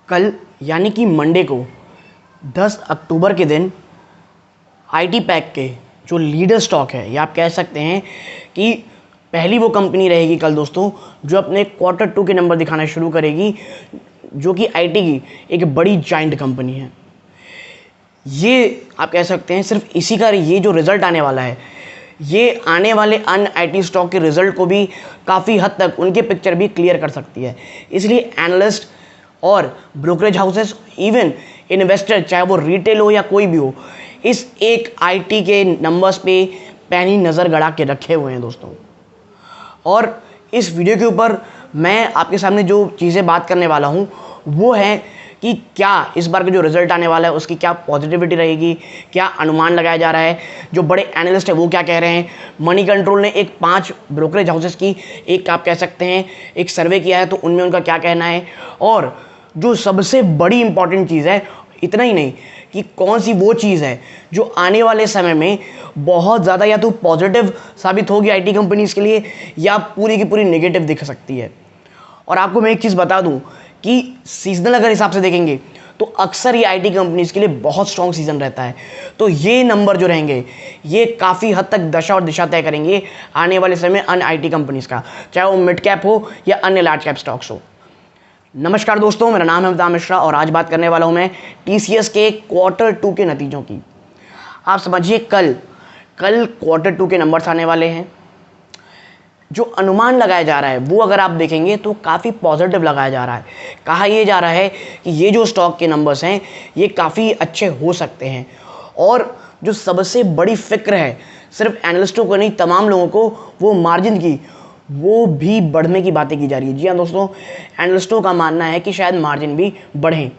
कल यानी कि मंडे को 10 अक्टूबर के दिन आईटी पैक के जो लीडर स्टॉक है, या आप कह सकते हैं कि पहली वो कंपनी रहेगी कल दोस्तों जो अपने Q2 के नंबर दिखाना शुरू करेगी, जो कि आईटी की एक बड़ी जाइंट कंपनी है। ये आप कह सकते हैं सिर्फ इसी का ये जो रिज़ल्ट आने वाला है, ये आने वाले अन्य आईटी स्टॉक के रिज़ल्ट को भी काफ़ी हद तक उनके पिक्चर भी क्लियर कर सकती है। इसलिए एनालिस्ट और ब्रोकरेज हाउसेस, इवन इन्वेस्टर, चाहे वो रिटेल हो या कोई भी हो, इस एक आईटी के नंबर्स पे पैनी नज़र गड़ा के रखे हुए हैं दोस्तों। और इस वीडियो के ऊपर मैं आपके सामने जो चीज़ें बात करने वाला हूँ वो है कि क्या इस बार का जो रिज़ल्ट आने वाला है उसकी क्या पॉजिटिविटी रहेगी, क्या अनुमान लगाया जा रहा है, जो बड़े एनालिस्ट है वो क्या कह रहे हैं। मनी कंट्रोल ने एक 5 ब्रोकरेज हाउसेस की एक आप कह सकते हैं एक सर्वे किया है, तो उनमें उनका क्या कहना है। और जो सबसे बड़ी इंपॉर्टेंट चीज़ है, इतना ही नहीं कि कौन सी वो चीज़ है जो आने वाले समय में बहुत ज़्यादा या तो पॉजिटिव साबित होगी आईटी कंपनीज़ के लिए, या पूरी की पूरी नेगेटिव दिख सकती है। और आपको मैं एक चीज़ बता दूं कि सीजनल अगर हिसाब से देखेंगे तो अक्सर ये आईटी कंपनीज़ के लिए बहुत स्ट्रॉन्ग सीजन रहता है। तो ये नंबर जो रहेंगे ये काफ़ी हद तक दशा और दिशा तय करेंगे आने वाले समय अन्य आईटी कंपनीज़ का, चाहे वो मिड कैप हो या अन्य लार्ज कैप स्टॉक्स हो। नमस्कार दोस्तों, मेरा नाम है अमिताभ मिश्रा और आज बात करने वाला हूं मैं टीसीएस के Q2 के नतीजों की। आप समझिए कल Q2 के नंबर्स आने वाले हैं। जो अनुमान लगाया जा रहा है वो अगर आप देखेंगे तो काफ़ी पॉजिटिव लगाया जा रहा है। कहा यह जा रहा है कि ये जो स्टॉक के नंबर्स हैं ये काफ़ी अच्छे हो सकते हैं। और जो सबसे बड़ी फिक्र है सिर्फ एनालिस्टों को नहीं, तमाम लोगों को, वो मार्जिन की, वो भी बढ़ने की बातें की जा रही है। जी हाँ दोस्तों, एनालिस्टों का मानना है कि शायद मार्जिन भी बढ़ें।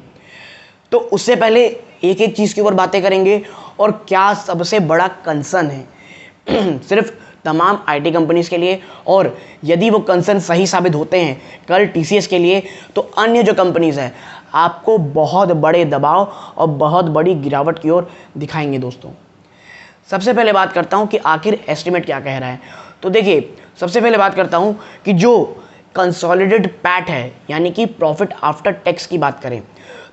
तो उससे पहले एक एक चीज़ के ऊपर बातें करेंगे और क्या सबसे बड़ा कंसर्न है सिर्फ तमाम आईटी कंपनीज़ के लिए, और यदि वो कंसर्न सही साबित होते हैं कल टीसीएस के लिए, तो अन्य जो कंपनीज़ हैं आपको बहुत बड़े दबाव और बहुत बड़ी गिरावट की ओर दिखाएंगे दोस्तों। सबसे पहले बात करता हूं कि आखिर एस्टिमेट क्या कह रहा है। तो देखिए, सबसे पहले बात करता हूं कि जो कंसोलिडेटेड पैट है, यानी कि प्रॉफिट आफ्टर टैक्स की बात करें,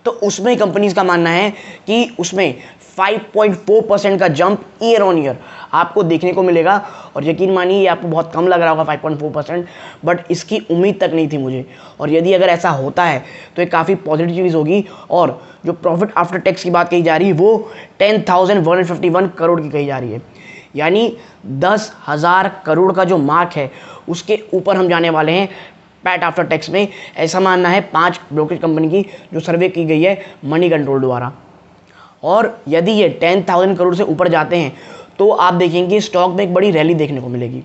तो उसमें कंपनीज का मानना है कि उसमें 5.4% का जंप ईयर ऑन ईयर आपको देखने को मिलेगा। और यकीन मानिए ये आपको बहुत कम लग रहा होगा 5.4%, बट इसकी उम्मीद तक नहीं थी मुझे। और यदि अगर ऐसा होता है तो ये काफ़ी पॉजिटिव चीज़ होगी। और जो प्रॉफिट आफ्टर टैक्स की बात कही जा रही है वो 10,151 करोड़ की कही जा रही है, यानी 10,000 करोड़ का जो मार्क है उसके ऊपर हम जाने वाले हैं पैट आफ्टर टैक्स में। ऐसा मानना है 5 ब्रोकरेज कंपनी की जो सर्वे की गई है मनी कंट्रोल द्वारा। और यदि ये 10,000 करोड़ से ऊपर जाते हैं तो आप देखेंगे स्टॉक में एक बड़ी रैली देखने को मिलेगी।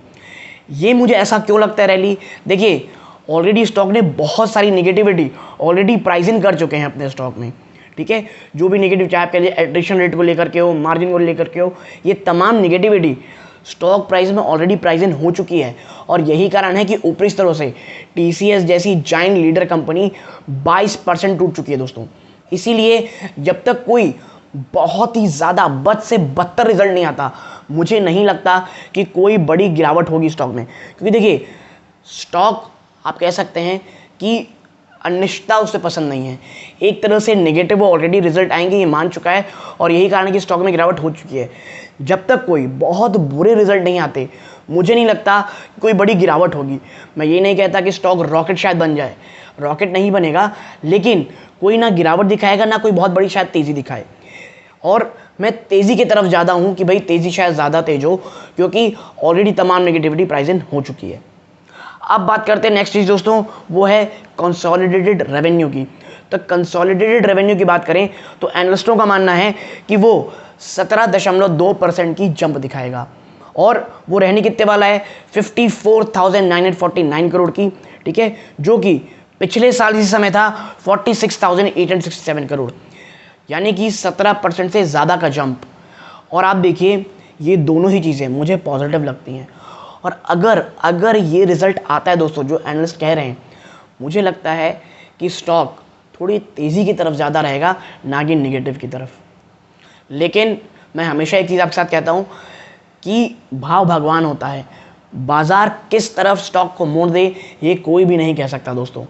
ये मुझे ऐसा क्यों लगता है रैली, देखिए ऑलरेडी स्टॉक ने बहुत सारी नेगेटिविटी ऑलरेडी प्राइस इन कर चुके हैं अपने स्टॉक में, ठीक है। जो भी नेगेटिव, चाहे आप कह लीजिए एट्रिशन रेट को लेकर के हो, मार्जिन को लेकर के हो, ये तमाम नेगेटिविटी स्टॉक प्राइस में ऑलरेडी प्राइस इन हो चुकी है। और यही कारण है कि ऊपरी स्तरों से टीसीएस जैसी जाइंट लीडर कंपनी 22% टूट चुकी है दोस्तों। इसीलिए जब तक कोई बहुत ही ज़्यादा बद से बदतर रिजल्ट नहीं आता, मुझे नहीं लगता कि कोई बड़ी गिरावट होगी स्टॉक में। क्योंकि देखिए स्टॉक आप कह सकते हैं कि अनिश्चितता उसे पसंद नहीं है। एक तरह से नेगेटिव ऑलरेडी रिजल्ट आएंगे ये मान चुका है, और यही कारण है कि स्टॉक में गिरावट हो चुकी है। जब तक कोई बहुत बुरे रिजल्ट नहीं आते मुझे नहीं लगता कोई बड़ी गिरावट होगी। मैं ये नहीं कहता कि स्टॉक रॉकेट शायद बन जाए, रॉकेट नहीं बनेगा, लेकिन कोई ना गिरावट दिखाएगा ना कोई बहुत बड़ी शायद तेज़ी दिखाए। और मैं तेज़ी की तरफ ज़्यादा हूँ कि भाई तेज़ी शायद ज़्यादा तेज हो, क्योंकि ऑलरेडी तमाम नेगेटिविटी प्राइस इन हो चुकी है। अब बात करते हैं नेक्स्ट चीज़ दोस्तों, वो है कंसोलिडेटेड रेवेन्यू की। तो कंसोलिडेटेड रेवेन्यू की बात करें तो एनालिस्टों का मानना है कि वो 17.2% की जंप दिखाएगा, और वो रहने कितने वाला है 54,949 करोड़ की, ठीक है, जो कि पिछले साल इसी समय था 46,867 करोड़, यानी कि 17% से ज़्यादा का जंप। और आप देखिए ये दोनों ही चीज़ें मुझे पॉजिटिव लगती हैं। और अगर ये रिज़ल्ट आता है दोस्तों जो एनालिस्ट कह रहे हैं, मुझे लगता है कि स्टॉक थोड़ी तेज़ी की तरफ ज़्यादा रहेगा, ना कि नेगेटिव की तरफ। लेकिन मैं हमेशा एक चीज़ आपके साथ कहता हूँ कि भाव भगवान होता है, बाज़ार किस तरफ स्टॉक को मोड़ दे ये कोई भी नहीं कह सकता दोस्तों।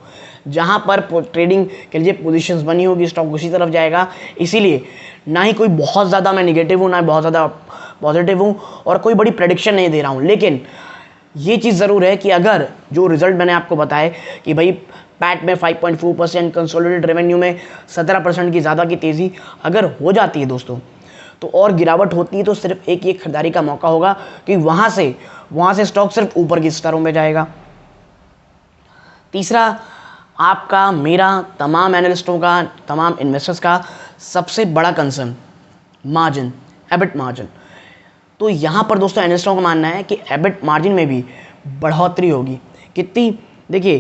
जहां पर ट्रेडिंग के लिए पोजीशंस बनी होगी स्टॉक उसी तरफ जाएगा। इसीलिए ना ही कोई बहुत ज़्यादा मैं निगेटिव हूँ ना बहुत ज़्यादा पॉजिटिव हूँ और कोई बड़ी प्रेडिक्शन नहीं दे रहा हूँ, लेकिन ये चीज़ ज़रूर है कि अगर जो रिजल्ट मैंने आपको बताया कि भाई पैट में 5.4%, कंसोलिडेटेड रेवेन्यू में 17% की ज़्यादा की तेज़ी अगर हो जाती है दोस्तों, तो और गिरावट होती है तो सिर्फ एक ये खरीदारी का मौका होगा कि वहाँ से स्टॉक सिर्फ ऊपर की स्तरों में जाएगा। तीसरा, आपका मेरा तमाम एनालिस्टों का तमाम इन्वेस्टर्स का सबसे बड़ा कंसर्न मार्जिन, एबिट मार्जिन। तो यहाँ पर दोस्तों एनालिस्टों का मानना है कि एबिट मार्जिन में भी बढ़ोतरी होगी। कितनी? देखिए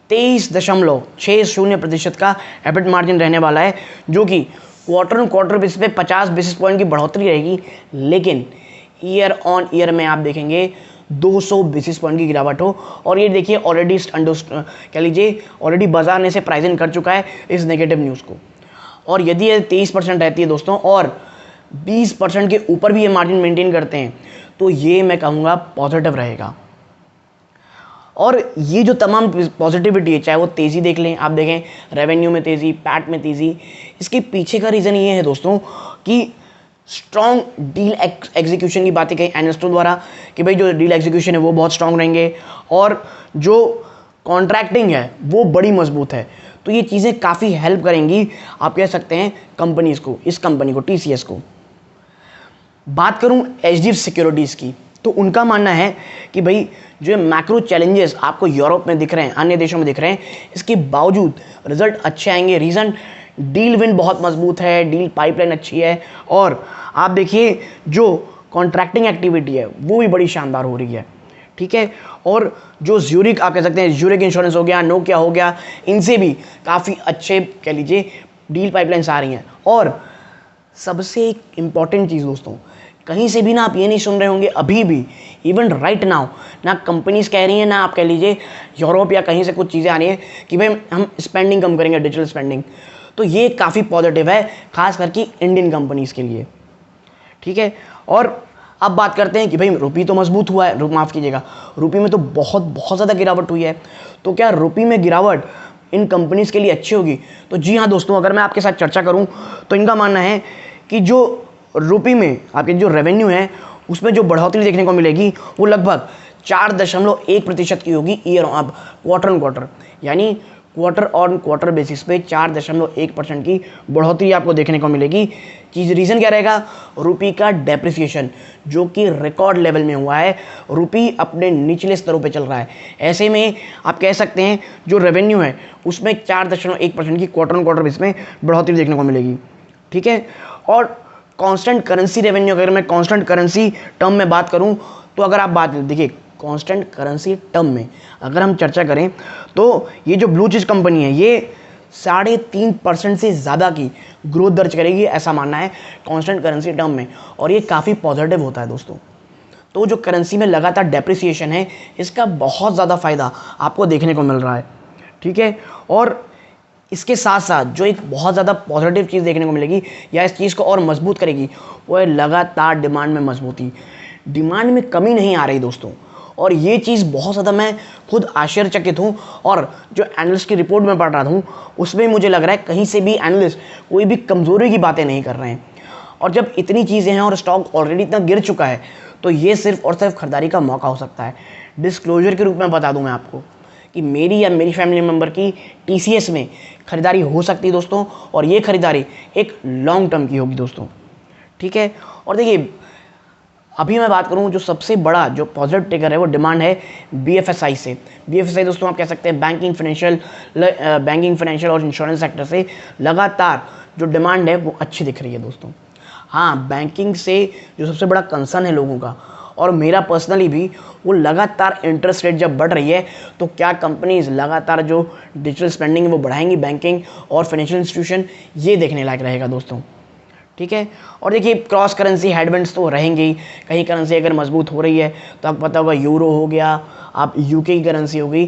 23.60% का एबिट मार्जिन रहने वाला है, जो कि क्वार्टर ऑन क्वार्टर बेसिस पे 50 बेसिस पॉइंट की बढ़ोतरी रहेगी, लेकिन ईयर ऑन ईयर में आप देखेंगे 200 बेसिस पॉइंट की गिरावट हो। और ये देखिए ऑलरेडी कह लीजिए ऑलरेडी बाजार ने इसे प्राइस इन कर चुका है इस नेगेटिव न्यूज़ को। और यदि ये 23% रहती है दोस्तों और 20% के ऊपर भी ये मार्जिन मेंटेन करते हैं, तो ये मैं कहूँगा पॉजिटिव रहेगा। और ये जो तमाम पॉजिटिविटी है, चाहे वो तेज़ी देख लें, आप देखें रेवेन्यू में तेज़ी, पैट में तेज़ी, इसके पीछे का रीज़न ये है दोस्तों कि स्ट्रॉन्ग डील एग्जीक्यूशन की बातें कही एनालिस्टों द्वारा कि भाई जो डील एग्जीक्यूशन है वो बहुत स्ट्रॉन्ग रहेंगे और जो कॉन्ट्रैक्टिंग है वो बड़ी मजबूत है। तो ये चीज़ें काफ़ी हेल्प करेंगी, आप कह सकते हैं कंपनीज़ को, इस कंपनी को, TCS को। बात करूं HDFC सिक्योरिटीज़ की, तो उनका मानना है कि भाई जो मैक्रो चैलेंजेस आपको यूरोप में दिख रहे हैं, अन्य देशों में दिख रहे हैं, इसके बावजूद रिजल्ट अच्छे आएंगे। रीज़न, डील विन बहुत मजबूत है, डील पाइपलाइन अच्छी है और आप देखिए जो कॉन्ट्रैक्टिंग एक्टिविटी है वो भी बड़ी शानदार हो रही है, ठीक है। और जो ज्यूरिक आप कह सकते हैं, ज्यूरिक इंश्योरेंस हो गया, नोकिया हो गया, इनसे भी काफ़ी अच्छे कह लीजिए डील पाइपलाइंस आ रही हैं। और सबसे एक इम्पॉर्टेंट चीज़ दोस्तों, कहीं से भी ना आप ये नहीं सुन रहे होंगे अभी भी, इवन राइट नाउ, ना कंपनीज कह रही हैं ना आप कह लीजिए यूरोप या कहीं से कुछ चीज़ें आ रही हैं कि भाई हम स्पेंडिंग कम करेंगे, डिजिटल स्पेंडिंग। तो ये काफ़ी पॉजिटिव है, खास करके इंडियन कंपनीज़ के लिए, ठीक है। और अब बात करते हैं कि भाई रुपी तो मजबूत हुआ है, माफ़ कीजिएगा, रुपी में तो बहुत ज़्यादा गिरावट हुई है, तो क्या रुपी में गिरावट इन कंपनीज़ के लिए अच्छी होगी? तो जी हाँ दोस्तों, अगर मैं आपके साथ चर्चा करूं तो इनका मानना है कि जो रुपी में आपके जो रेवेन्यू है उसमें जो बढ़ोतरी देखने को मिलेगी वो लगभग 4.1% की होगी ईयर अब क्वार्टर ऑन क्वार्टर, यानी क्वार्टर ऑन क्वार्टर बेसिस पे 4.1% की बढ़ोतरी आपको देखने को मिलेगी। चीज़ रीज़न क्या रहेगा? रुपी का डेप्रिसिएशन जो कि रिकॉर्ड लेवल में हुआ है, रुपी अपने निचले स्तरों पे चल रहा है। ऐसे में आप कह सकते हैं जो रेवेन्यू है उसमें 4.1% की क्वार्टर ऑन क्वार्टर बेसिस में बढ़ोतरी देखने को मिलेगी, ठीक है। और कांस्टेंट करेंसी रेवेन्यू, अगर मैं कांस्टेंट करेंसी टर्म में बात करूं तो अगर आप बात देखिए कांस्टेंट करेंसी टर्म में अगर हम चर्चा करें तो ये जो ब्लू चिप कंपनी है ये 3.5% से ज़्यादा की ग्रोथ दर्ज करेगी, ऐसा मानना है कांस्टेंट करेंसी टर्म में, और ये काफ़ी पॉजिटिव होता है दोस्तों। तो जो करेंसी में लगातार डेप्रिसिएशन है इसका बहुत ज़्यादा फ़ायदा आपको देखने को मिल रहा है, ठीक है। और इसके साथ साथ जो एक बहुत ज़्यादा पॉजिटिव चीज़ देखने को मिलेगी या इस चीज़ को और मजबूत करेगी वो है लगातार डिमांड में मजबूती। डिमांड में कमी नहीं आ रही दोस्तों, और ये चीज़ बहुत ज़्यादा मैं खुद आश्चर्यचकित हूँ। और जो एनालिस्ट की रिपोर्ट में पढ़ रहा हूँ उसमें मुझे लग रहा है कहीं से भी एनालिस्ट कोई भी कमज़ोरी की बातें नहीं कर रहे हैं। और जब इतनी चीज़ें हैं और स्टॉक ऑलरेडी इतना गिर चुका है तो ये सिर्फ और सिर्फ खरीदारी का मौका हो सकता है। डिस्क्लोजर के रूप में बता दूँ मैं आपको कि मेरी या मेरी फैमिली मेम्बर की TCS में खरीदारी हो सकती है दोस्तों, और ये खरीदारी एक लॉन्ग टर्म की होगी दोस्तों, ठीक है। और देखिए अभी मैं बात करूं जो सबसे बड़ा जो पॉजिटिव ट्रिगर है वो डिमांड है BFSI से। BFSI दोस्तों आप कह सकते हैं बैंकिंग, फाइनेंशियल और इंश्योरेंस सेक्टर से लगातार जो डिमांड है वो अच्छी दिख रही है दोस्तों। हाँ, बैंकिंग से जो सबसे बड़ा कंसर्न है लोगों का और मेरा पर्सनली भी, वो लगातार इंटरेस्ट रेट जब बढ़ रही है तो क्या कंपनीज लगातार जो डिजिटल स्पेंडिंग है वो बढ़ाएंगी बैंकिंग और फाइनेंशियल इंस्टीट्यूशन, ये देखने लायक रहेगा दोस्तों, ठीक है। और देखिए क्रॉस करेंसी हेडविंड्स तो रहेंगे ही, कहीं करेंसी अगर मजबूत हो रही है तो आपको पता होगा यूरो हो गया, आप यूके की करेंसी हो गई,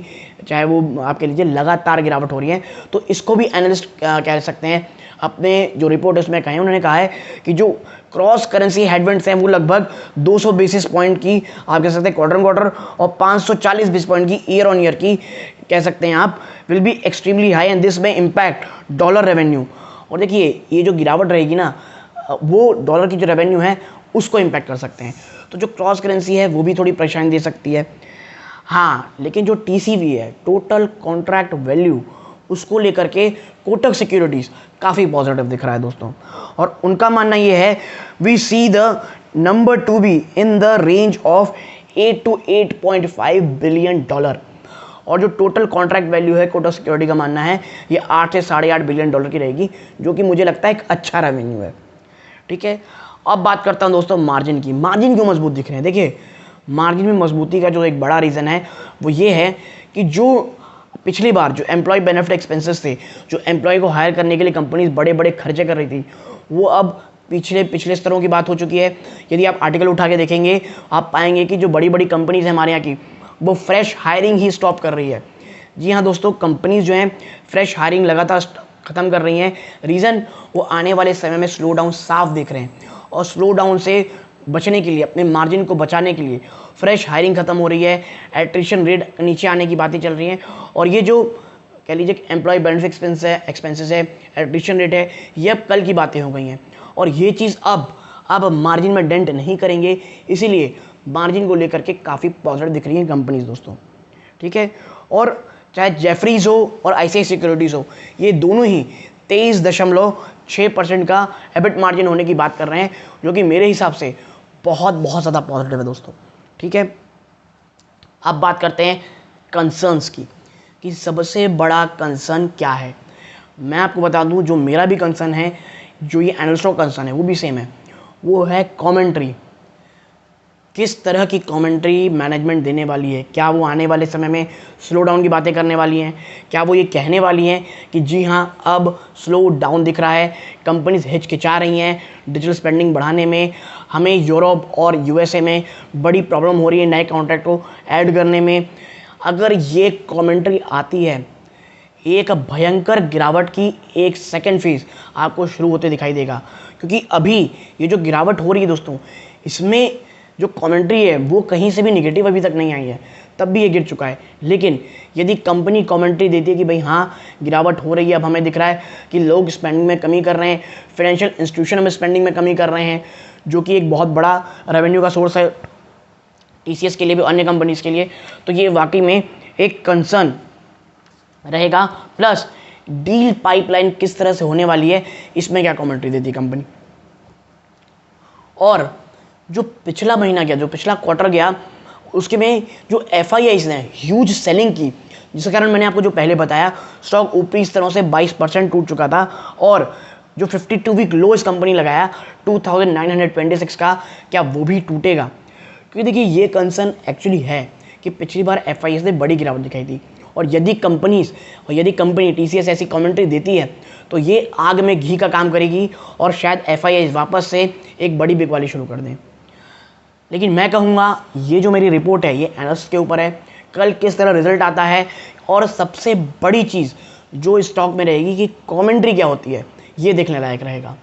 चाहे वो आप कह लीजिए लगातार गिरावट हो रही है, तो इसको भी एनालिस्ट कह सकते हैं अपने जो रिपोर्ट उसमें कहे, उन्होंने कहा है कि जो क्रॉस करेंसी हेडविंड्स हैं वो लगभग 200 बेसिस पॉइंट की आप कह सकते हैं क्वार्टर क्वार्टर और 540 बेसिस पॉइंट की ईयर ऑन ईयर की कह सकते हैं आप will be extremely high and this में इम्पैक्ट डॉलर रेवेन्यू। और देखिए ये जो गिरावट रहेगी ना वो डॉलर की जो रेवेन्यू है उसको इम्पैक्ट कर सकते हैं, तो जो क्रॉस करेंसी है वो भी थोड़ी परेशानी दे सकती है। हाँ लेकिन जो TCV है टोटल कॉन्ट्रैक्ट वैल्यू उसको लेकर के कोटक सिक्योरिटीज़ काफ़ी पॉजिटिव दिख रहा है दोस्तों, और उनका मानना ये है we see the number to be in the range of 8 to 8.5 billion dollar. और जो टोटल कॉन्ट्रैक्ट वैल्यू है कोटक सिक्योरिटी का मानना है ये 8 से 8.5 बिलियन डॉलर की रहेगी, जो कि मुझे लगता है एक अच्छा रेवेन्यू है। ठीक है, अब बात करता हूं दोस्तों मार्जिन की। मार्जिन क्यों मजबूत दिख रहे हैं? देखिए मार्जिन में मजबूती का जो एक बड़ा रीज़न है वो ये है कि जो पिछली बार जो एम्प्लॉय बेनिफिट एक्सपेंसेस थे, जो एम्प्लॉय को हायर करने के लिए कंपनीज बड़े बड़े खर्चे कर रही थी, वो अब पिछले स्तरों की बात हो चुकी है। यदि आप आर्टिकल उठा के देखेंगे आप पाएंगे कि जो बड़ी बड़ी कंपनीज हैं हमारे यहाँ की, वो फ्रेश हायरिंग ही स्टॉप कर रही है। जी हाँ दोस्तों, कंपनीज जो हैं फ्रेश हायरिंग लगातार ख़त्म कर रही हैं। रीज़न वो आने वाले समय में स्लो डाउन साफ देख रहे हैं, और स्लो डाउन से बचने के लिए, अपने मार्जिन को बचाने के लिए फ्रेश हायरिंग खत्म हो रही है, एट्रिशन रेट नीचे आने की बातें चल रही हैं, और ये जो कह लीजिए एम्प्लॉय बेनिफिट एक्सपेंसेस है, एट्रिशन रेट है, ये अब कल की बातें हो गई हैं, और ये चीज़ अब मार्जिन में डेंट नहीं करेंगे। इसीलिए मार्जिन को लेकर के काफ़ी पॉजिटिव दिख रही हैं कंपनीज दोस्तों। ठीक है, और चाहे जेफरीज हो और ICICI सिक्योरिटीज़ हो, ये दोनों ही 23.6% का एबिट मार्जिन होने की बात कर रहे हैं, जो कि मेरे हिसाब से बहुत ज़्यादा पॉजिटिव है दोस्तों। ठीक है, अब बात करते हैं कंसर्न्स की, कि सबसे बड़ा कंसर्न क्या है। मैं आपको बता दूं जो मेरा भी कंसर्न है, जो ये एनालिस्टों का कंसर्न है वो भी सेम है, वो है कमेंट्री। किस तरह की कमेंट्री मैनेजमेंट देने वाली है? क्या वो आने वाले समय में स्लो डाउन की बातें करने वाली हैं? क्या वो ये कहने वाली हैं कि जी हाँ अब स्लो डाउन दिख रहा है, कंपनीज हिचकिचा रही हैं डिजिटल स्पेंडिंग बढ़ाने में, हमें यूरोप और USA में बड़ी प्रॉब्लम हो रही है नए कॉन्ट्रैक्ट को ऐड करने में? अगर ये कमेंट्री आती है, एक भयंकर गिरावट की एक सेकेंड फेज आपको शुरू होते दिखाई देगा, क्योंकि अभी ये जो गिरावट हो रही है दोस्तों, इसमें जो कमेंट्री है वो कहीं से भी नेगेटिव अभी तक नहीं आई है, तब भी ये गिर चुका है। लेकिन यदि कंपनी कमेंट्री देती है कि भाई हाँ गिरावट हो रही है, अब हमें दिख रहा है कि लोग स्पेंडिंग में कमी कर रहे हैं, फाइनेंशियल इंस्टीट्यूशन में स्पेंडिंग में कमी कर रहे हैं, जो कि एक बहुत बड़ा रेवेन्यू का सोर्स है TCS के लिए भी, अन्य कंपनीज के लिए, तो ये वाकई में एक कंसर्न रहेगा। प्लस डील पाइपलाइन किस तरह से होने वाली है, इसमें क्या कमेंट्री देती है कंपनी। और जो पिछला महीना गया, जो पिछला क्वार्टर गया, उसके में जो FIIs ने ह्यूज सेलिंग की, जिसके कारण मैंने आपको जो पहले बताया स्टॉक ऊपरी स्तरों से 22% टूट चुका था, और जो 52 वीक लो इस कंपनी लगाया 2926 का, क्या वो भी टूटेगा? क्योंकि देखिए ये कंसर्न एक्चुअली है कि पिछली बार FIIs ने बड़ी गिरावट दिखाई थी, और यदि कंपनी TCS ऐसी कमेंट्री देती है तो ये आग में घी का काम करेगी, और शायद FIIs वापस से एक बड़ी बिकवाली शुरू कर दें। लेकिन मैं कहूँगा ये जो मेरी रिपोर्ट है ये एनालिस्ट के ऊपर है, कल किस तरह रिजल्ट आता है, और सबसे बड़ी चीज़ जो स्टॉक में रहेगी कि कमेंट्री क्या होती है, ये देखने लायक रहेगा।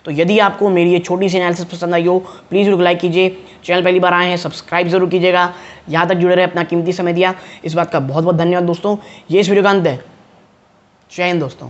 तो यदि आपको मेरी ये छोटी सी एनालिसिस पसंद आई हो, प्लीज़ वीडियो को लाइक कीजिए, चैनल पहली बार आए हैं सब्सक्राइब जरूर कीजिएगा, यहाँ तक जुड़े रहे, अपना कीमती समय दिया, इस बात का बहुत बहुत धन्यवाद दोस्तों। ये इस वीडियो का अंत है। जय हिंद दोस्तों।